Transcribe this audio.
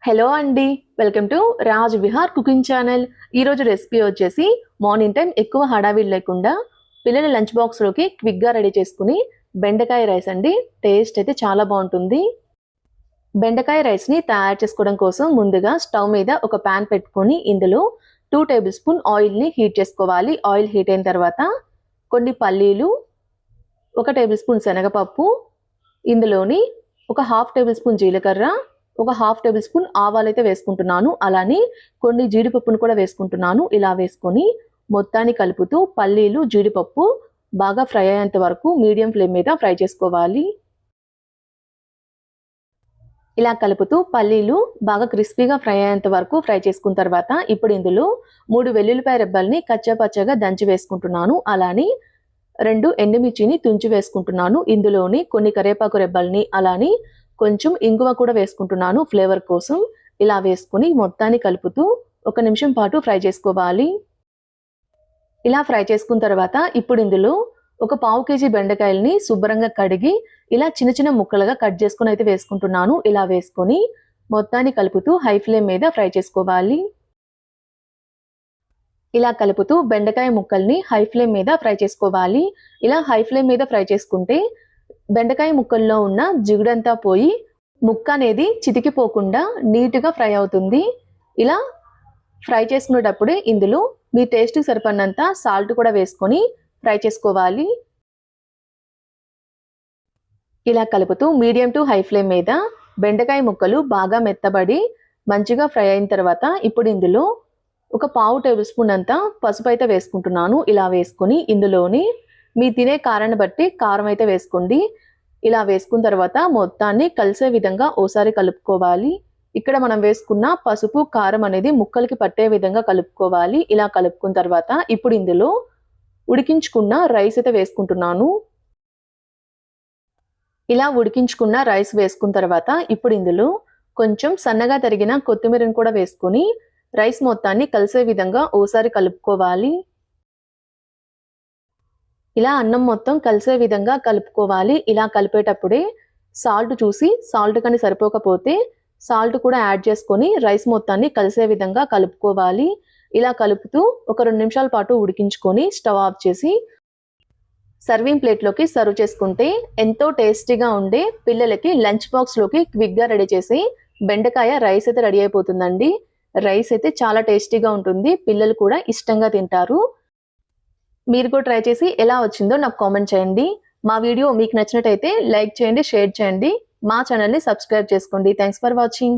Hello అండి, welcome to Raj Vihar cooking channel. ఈరోజు recipe వచ్చేసి మార్నింగ్ టైం ఎక్కువ హడావిడి లేకుండా పిల్లల లంచ్ బాక్స్లోకి క్విక్గా రెడీ చేసుకుని బెండకాయ రైస్ అండి. టేస్ట్ అయితే చాలా బాగుంటుంది. బెండకాయ రైస్ని తయారు చేసుకోవడం కోసం ముందుగా స్టవ్ మీద ఒక ప్యాన్ పెట్టుకొని ఇందులో 2 టేబుల్ స్పూన్ ఆయిల్ని హీట్ చేసుకోవాలి. ఆయిల్ హీట్ అయిన తర్వాత కొన్ని పల్లీలు, 1 టేబుల్ స్పూన్ శనగపప్పు, ఇందులోని ఒక 1/2 టేబుల్ స్పూన్ జీలకర్ర, ఒక 1/2 టేబుల్ స్పూన్ ఆవాలు అయితే వేసుకుంటున్నాను. అలానే కొన్ని జీడిపప్పును కూడా వేసుకుంటున్నాను. ఇలా వేసుకొని మొత్తాన్ని కలుపుతూ పల్లీలు, జీడిపప్పు బాగా ఫ్రై అయ్యేంత వరకు మీడియం ఫ్లేమ్ మీద ఫ్రై చేసుకోవాలి. ఇలా కలుపుతూ పల్లీలు బాగా క్రిస్పీగా ఫ్రై అయ్యేంత వరకు ఫ్రై చేసుకున్న తర్వాత ఇప్పుడు ఇందులో 3 వెల్లుల్లిపాయ రెబ్బల్ని కచ్చాపచ్చగా దంచి వేసుకుంటున్నాను. అలానే 2 ఎండుమిర్చిని తుంచి వేసుకుంటున్నాను. ఇందులోని కొన్ని కరివేపాకు రెబ్బల్ని, అలానే కొంచెం ఇంగువ కూడా వేసుకుంటున్నాను ఫ్లేవర్ కోసం. ఇలా వేసుకుని మొత్తాన్ని కలుపుతూ 1 నిమిషం పాటు ఫ్రై చేసుకోవాలి. ఇలా ఫ్రై చేసుకున్న తర్వాత ఇప్పుడు ఇందులో ఒక 1/2 కేజీ బెండకాయల్ని శుభ్రంగా కడిగి ఇలా చిన్న చిన్న ముక్కలుగా కట్ చేసుకుని అయితే వేసుకుంటున్నాను. ఇలా వేసుకొని మొత్తాన్ని కలుపుతూ హై ఫ్లేమ్ మీద ఫ్రై చేసుకోవాలి. ఇలా కలుపుతూ బెండకాయ ముక్కల్ని హై ఫ్లేమ్ మీద ఫ్రై చేసుకోవాలి. ఇలా హై ఫ్లేమ్ మీద ఫ్రై చేసుకుంటే బెండకాయ ముక్కల్లో ఉన్న జిగుడంతా పోయి ముక్క అనేది చితికిపోకుండా నీట్గా ఫ్రై అవుతుంది. ఇలా ఫ్రై చేసుకునేటప్పుడే ఇందులో మీ టేస్ట్కి సరిపడినంత సాల్ట్ కూడా వేసుకొని ఫ్రై చేసుకోవాలి. ఇలా కలుపుతూ మీడియం టు హై ఫ్లేమ్ మీద బెండకాయ ముక్కలు బాగా మెత్తబడి మంచిగా ఫ్రై అయిన తర్వాత ఇప్పుడు ఇందులో ఒక 1/2 టేబుల్ స్పూన్ అంతా పసుపు అయితే వేసుకుంటున్నాను. ఇలా వేసుకొని ఇందులోని మీ తినే కారాన్ని బట్టి కారం అయితే వేసుకోండి. ఇలా వేసుకున్న తర్వాత మొత్తాన్ని కలిసే విధంగా ఓసారి కలుపుకోవాలి. ఇక్కడ మనం వేసుకున్న పసుపు, కారం అనేది ముక్కలకి పట్టే విధంగా కలుపుకోవాలి. ఇలా కలుపుకున్న తర్వాత ఇప్పుడు ఇందులో ఉడికించుకున్న రైస్ అయితే వేసుకుంటున్నాను. ఇలా ఉడికించుకున్న రైస్ వేసుకున్న తర్వాత ఇప్పుడు ఇందులో కొంచెం సన్నగా తరిగిన కొత్తిమీరను కూడా వేసుకొని రైస్ మొత్తాన్ని కలిసే విధంగా ఓసారి కలుపుకోవాలి. ఇలా అన్నం మొత్తం కలిసే విధంగా కలుపుకోవాలి. ఇలా కలిపేటప్పుడే సాల్ట్ చూసి సాల్ట్ కానీ సరిపోకపోతే సాల్ట్ కూడా యాడ్ చేసుకొని రైస్ మొత్తాన్ని కలిసే విధంగా కలుపుకోవాలి. ఇలా కలుపుతూ ఒక 2 నిమిషాల పాటు ఉడికించుకొని స్టవ్ ఆఫ్ చేసి సర్వింగ్ ప్లేట్లోకి సర్వ్ చేసుకుంటే ఎంతో టేస్టీగా ఉండే పిల్లలకి లంచ్ బాక్స్లోకి క్విక్గా రెడీ చేసి బెండకాయ రైస్ అయితే రెడీ అయిపోతుందండి. రైస్ అయితే చాలా టేస్టీగా ఉంటుంది. పిల్లలు కూడా ఇష్టంగా తింటారు. మీరు కూడా ట్రై చేసి ఎలా వచ్చిందో నాకు కామెంట్ చేయండి. మా వీడియో మీకు నచ్చినట్టయితే లైక్ చేయండి, షేర్ చేయండి. మా ఛానల్ని సబ్స్క్రైబ్ చేసుకోండి. Thanks for watching.